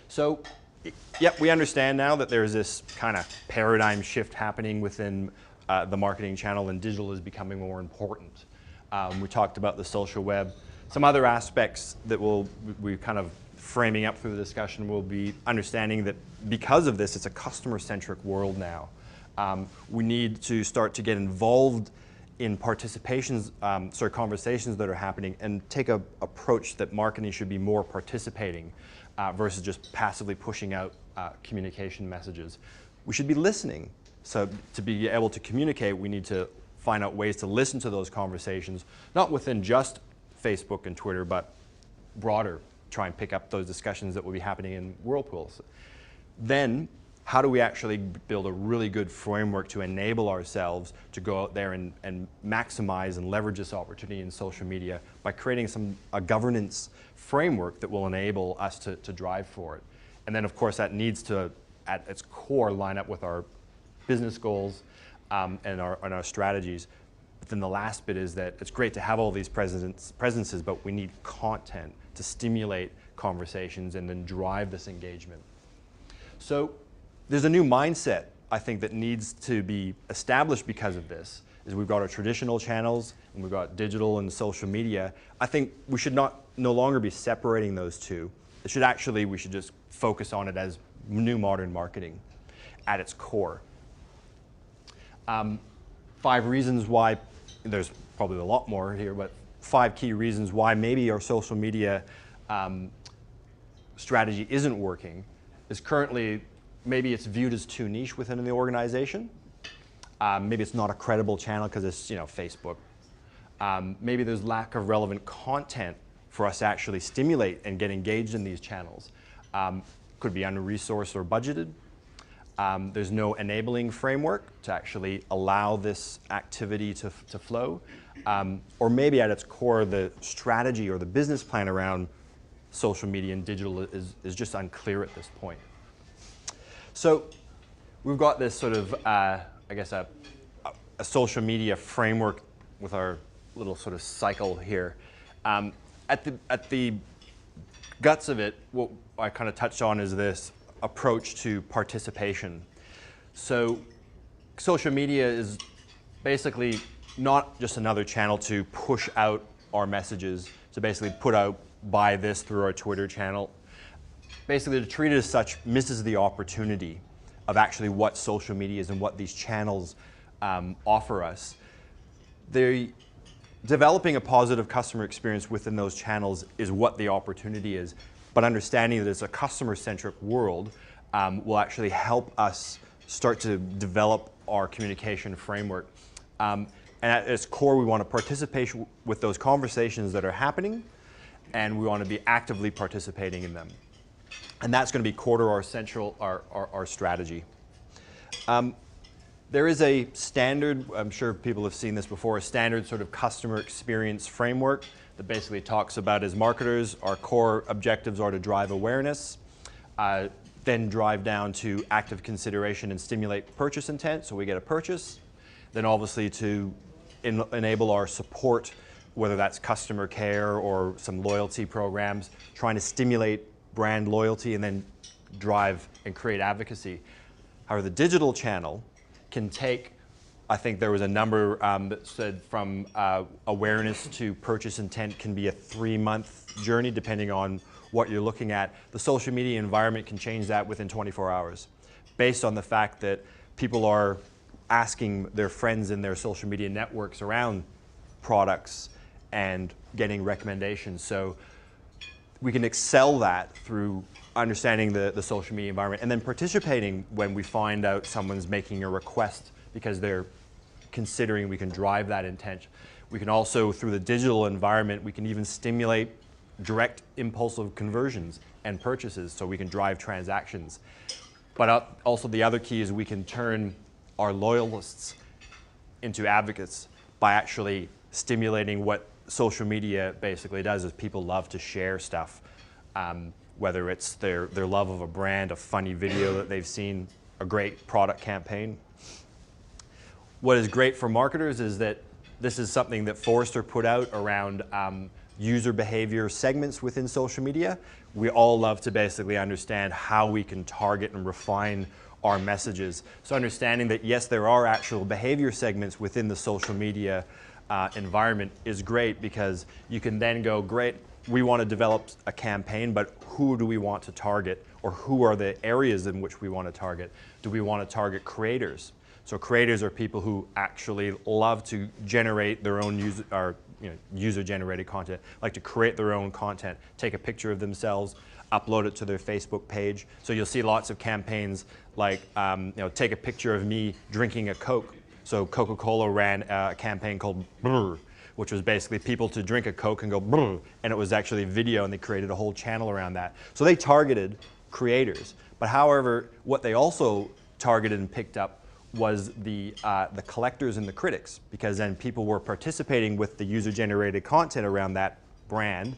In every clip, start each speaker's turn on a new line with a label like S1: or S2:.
S1: So, yep, we understand now that there's this kind of paradigm shift happening within the marketing channel, and digital is becoming more important. We talked about the social web. Some other aspects that we're kind of framing up through the discussion will be understanding that because of this, it's a customer-centric world now. We need to start to get involved in conversations that are happening, and take a approach that marketing should be more participating versus just passively pushing out communication messages. We should be listening. So to be able to communicate, we need to find out ways to listen to those conversations, not within just Facebook and Twitter, but broader, try and pick up those discussions that will be happening in whirlpools. Then, how do we actually build a really good framework to enable ourselves to go out there and maximize and leverage this opportunity in social media by creating a governance framework that will enable us to drive for it. And then, of course, that needs to, at its core, line up with our business goals and our strategies. But then the last bit is that it's great to have all these presences, but we need content to stimulate conversations and then drive this engagement. So there's a new mindset, I think, that needs to be established because of this. Is we've got our traditional channels and we've got digital and social media. I think we should no longer be separating those two. We should just focus on it as new modern marketing at its core. 5 reasons why, there's probably a lot more here, but 5 key reasons why maybe our social media strategy isn't working is currently, maybe it's viewed as too niche within the organization. Maybe it's not a credible channel because it's Facebook. Maybe there's lack of relevant content for us to actually stimulate and get engaged in these channels. Could be under-resourced or budgeted. There's no enabling framework to actually allow this activity to flow. Or maybe at its core, the strategy or the business plan around social media and digital is just unclear at this point. So we've got this sort of, I guess, a social media framework with our little sort of cycle here. At the guts of it, what I kind of touched on is this approach to participation. So social media is basically not just another channel to push out our messages, to basically put out, buy this through our Twitter channel. Basically, to treat it as such misses the opportunity of actually what social media is and what these channels offer us. Developing a positive customer experience within those channels is what the opportunity is, but understanding that it's a customer-centric world will actually help us start to develop our communication framework. And at its core, we want to participate with those conversations that are happening, and we want to be actively participating in them. And that's going to be core to our strategy. There is a standard, I'm sure people have seen this before, a standard sort of customer experience framework that basically talks about, as marketers, our core objectives are to drive awareness, then drive down to active consideration and stimulate purchase intent, so we get a purchase. Then obviously to enable our support, whether that's customer care or some loyalty programs, trying to stimulate brand loyalty and then drive and create advocacy. However, the digital channel can take, I think there was a number that said from awareness to purchase intent can be a 3-month journey depending on what you're looking at. The social media environment can change that within 24 hours based on the fact that people are asking their friends in their social media networks around products and getting recommendations. So we can excel that through understanding the social media environment and then participating when we find out someone's making a request because they're considering we can drive that intent. We can also, through the digital environment, we can even stimulate direct impulsive conversions and purchases so we can drive transactions. But also the other key is we can turn our loyalists into advocates by actually stimulating what social media basically does is people love to share stuff, whether it's their love of a brand, a funny video that they've seen, a great product campaign. What is great for marketers is that this is something that Forrester put out around user behavior segments within social media. We all love to basically understand how we can target and refine our messages. So understanding that yes, there are actual behavior segments within the social media environment is great, because you can then go, great, we want to develop a campaign, but who do we want to target, or who are the areas in which we want to target? Do we want to target creators? So creators are people who actually love to generate their own user-generated content, like to create their own content, take a picture of themselves, upload it to their Facebook page. So you'll see lots of campaigns like, take a picture of me drinking a Coke. So Coca-Cola ran a campaign called Brr, which was basically people to drink a Coke and go brr, and it was actually video, and they created a whole channel around that. So they targeted creators. But however, what they also targeted and picked up was the collectors and the critics, because then people were participating with the user-generated content around that brand.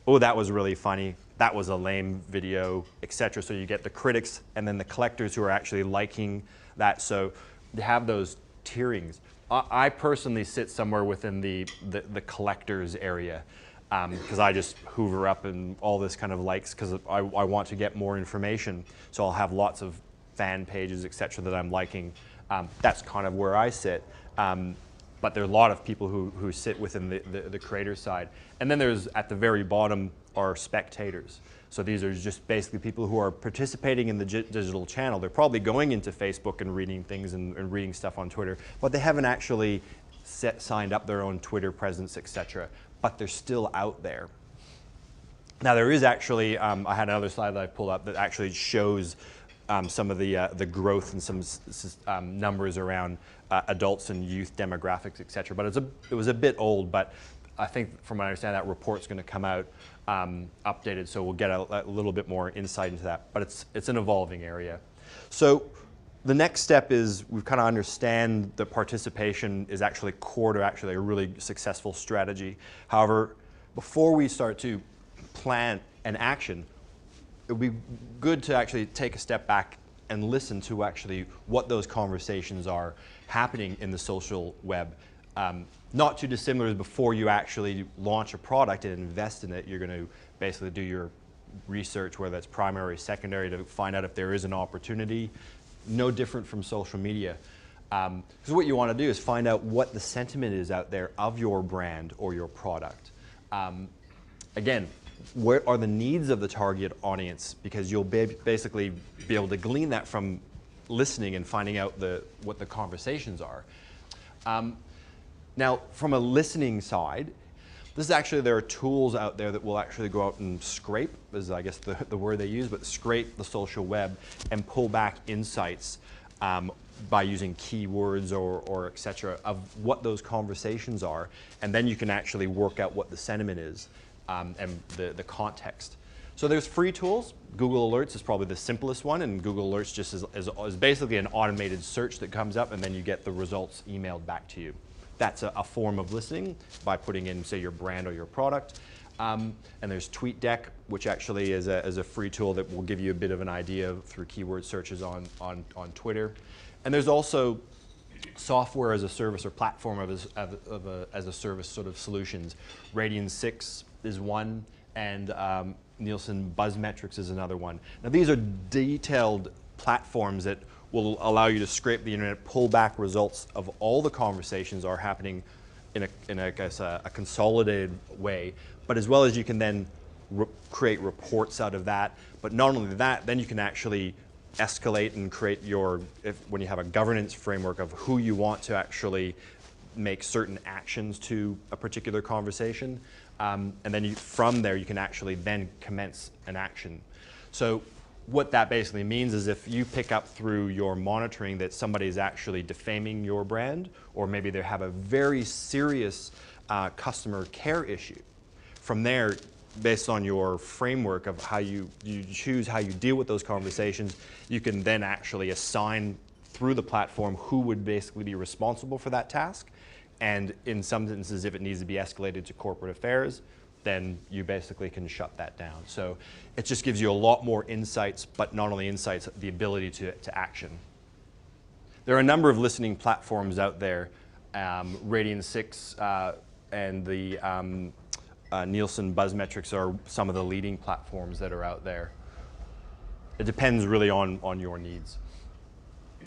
S1: Oh, that was really funny. That was a lame video, etc. So you get the critics and then the collectors who are actually liking that. So you have those tierings. I personally sit somewhere within the collectors area, because I just hoover up and all this kind of likes, because I want to get more information. So I'll have lots of fan pages, etc. that I'm liking. That's kind of where I sit. But there are a lot of people who sit within the creator side. And then there's, at the very bottom, are spectators. So these are just basically people who are participating in the digital channel. They're probably going into Facebook and reading things and reading stuff on Twitter, but they haven't actually signed up their own Twitter presence, etc. But they're still out there. Now there is actually, I had another slide that I pulled up that actually shows some of the growth and some numbers around adults and youth demographics, etc. But it was a bit old, but I think from what I understand, that report's going to come out updated, so we'll get a little bit more insight into that. But it's an evolving area. So the next step is we kind of understand that participation is actually core to actually a really successful strategy. However, before we start to plan an action, it would be good to actually take a step back and listen to actually what those conversations are happening in the social web. Not too dissimilar before you actually launch a product and invest in it. You're going to basically do your research, whether that's primary, secondary, to find out if there is an opportunity. No different from social media. Because what you want to do is find out what the sentiment is out there of your brand or your product. Again, what are the needs of the target audience? Because you'll basically be able to glean that from listening and finding out what the conversations are. Now, from a listening side, there are tools out there that will actually go out and scrape, is I guess the word they use, but scrape the social web and pull back insights by using keywords or et cetera of what those conversations are. And then you can actually work out what the sentiment is and the context. So there's free tools. Google Alerts is probably the simplest one, and Google Alerts just is basically an automated search that comes up, and then you get the results emailed back to you. That's a form of listening by putting in, say, your brand or your product. And there's TweetDeck, which actually is a free tool that will give you a bit of an idea through keyword searches on Twitter. And there's also software as a service or platform as a service sort of solutions. Radian6 is one, and Nielsen BuzzMetrics is another one. Now these are detailed platforms that will allow you to scrape the internet, pull back results of all the conversations are happening in I guess, a consolidated way, but as well as you can then create reports out of that. But not only that, then you can actually escalate and create when you have a governance framework of who you want to actually make certain actions to a particular conversation. And then from there, you can actually then commence an action. So what that basically means is if you pick up through your monitoring that somebody is actually defaming your brand, or maybe they have a very serious customer care issue, from there, based on your framework of how you choose how you deal with those conversations, you can then actually assign through the platform who would basically be responsible for that task. And in some instances, if it needs to be escalated to corporate affairs, then you basically can shut that down. So it just gives you a lot more insights, but not only insights, the ability to action. There are a number of listening platforms out there. Radian6 and the Nielsen, BuzzMetrics are some of the leading platforms that are out there. It depends really on your needs.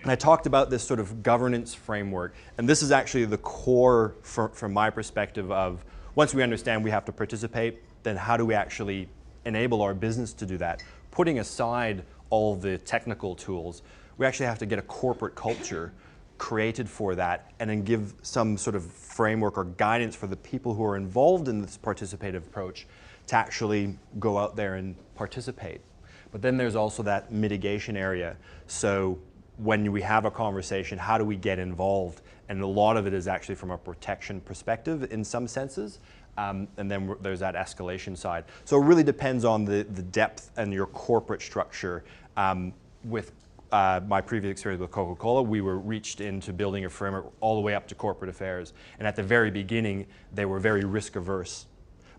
S1: And I talked about this sort of governance framework, and this is actually the core from my perspective of once we understand we have to participate, then how do we actually enable our business to do that? Putting aside all the technical tools, we actually have to get a corporate culture created for that and then give some sort of framework or guidance for the people who are involved in this participative approach to actually go out there and participate. But then there's also that mitigation area. So when we have a conversation, how do we get involved? And a lot of it is actually from a protection perspective in some senses. And then there's that escalation side. So it really depends on the depth and your corporate structure. With my previous experience with Coca-Cola, we were reached into building a framework all the way up to corporate affairs. And at the very beginning, they were very risk averse.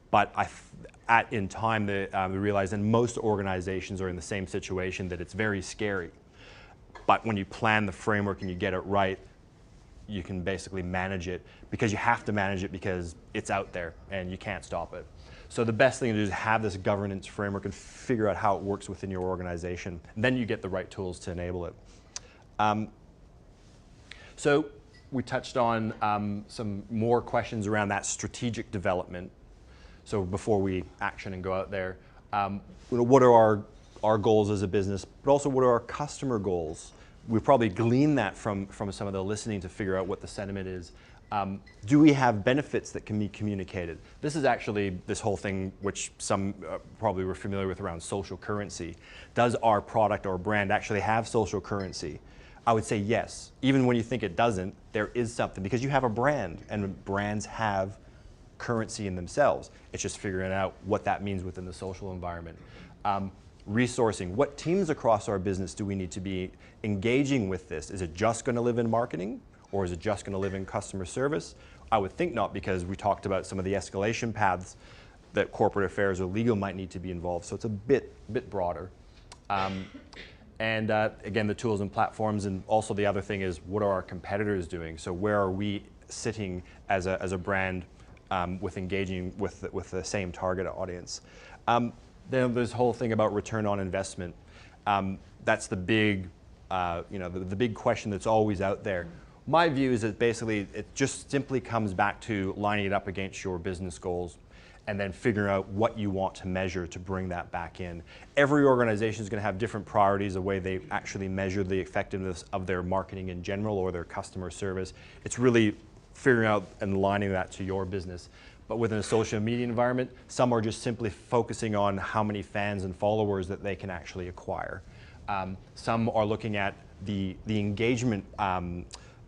S1: But in time, they realized, and most organizations are in the same situation, that it's very scary. But when you plan the framework and you get it right, you can basically manage it, because you have to manage it because it's out there and you can't stop it. So the best thing to do is have this governance framework and figure out how it works within your organization. And then you get the right tools to enable it. So we touched on some more questions around that strategic development. So before we action and go out there, what are our goals as a business, but also what are our customer goals? We probably glean that from some of the listening to figure out what the sentiment is. Do we have benefits that can be communicated? This is actually this whole thing which some probably were familiar with around social currency. Does our product or brand actually have social currency? I would say yes. Even when you think it doesn't, there is something, because you have a brand, and brands have currency in themselves. It's just figuring out what that means within the social environment. Resourcing. What teams across our business do we need to be engaging with this? Is it just going to live in marketing, or is it just going to live in customer service? I would think not, because we talked about some of the escalation paths that corporate affairs or legal might need to be involved. So it's a bit broader. And again, the tools and platforms, and also the other thing is, what are our competitors doing? So where are we sitting as a brand with engaging with the same target audience? Then this whole thing about return on investment. That's the big, the big question that's always out there. My view is that basically it just simply comes back to lining it up against your business goals and then figuring out what you want to measure to bring that back in. Every organization is going to have different priorities, the way they actually measure the effectiveness of their marketing in general or their customer service. It's really figuring out and aligning that to your business. But within a social media environment, some are just simply focusing on how many fans and followers that they can actually acquire. Some are looking at the engagement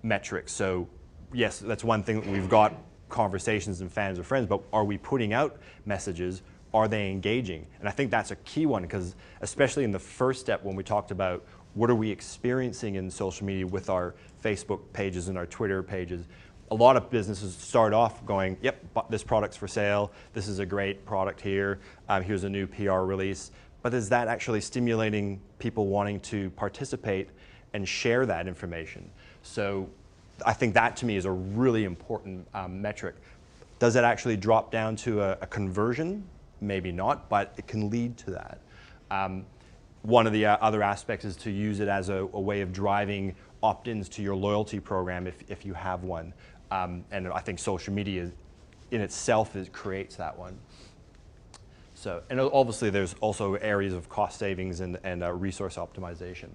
S1: metrics. So yes, that's one thing that we've got conversations and fans or friends, but are we putting out messages? Are they engaging? And I think that's a key one, because especially in the first step when we talked about what are we experiencing in social media with our Facebook pages and our Twitter pages, a lot of businesses start off going, yep, this product's for sale, this is a great product here, here's a new PR release. But is that actually stimulating people wanting to participate and share that information? So I think that to me is a really important metric. Does it actually drop down to a conversion? Maybe not, but it can lead to that. One of the other aspects is to use it as a way of driving opt-ins to your loyalty program if you have one. And I think social media in itself creates that one. So, and obviously there's also areas of cost savings and resource optimization.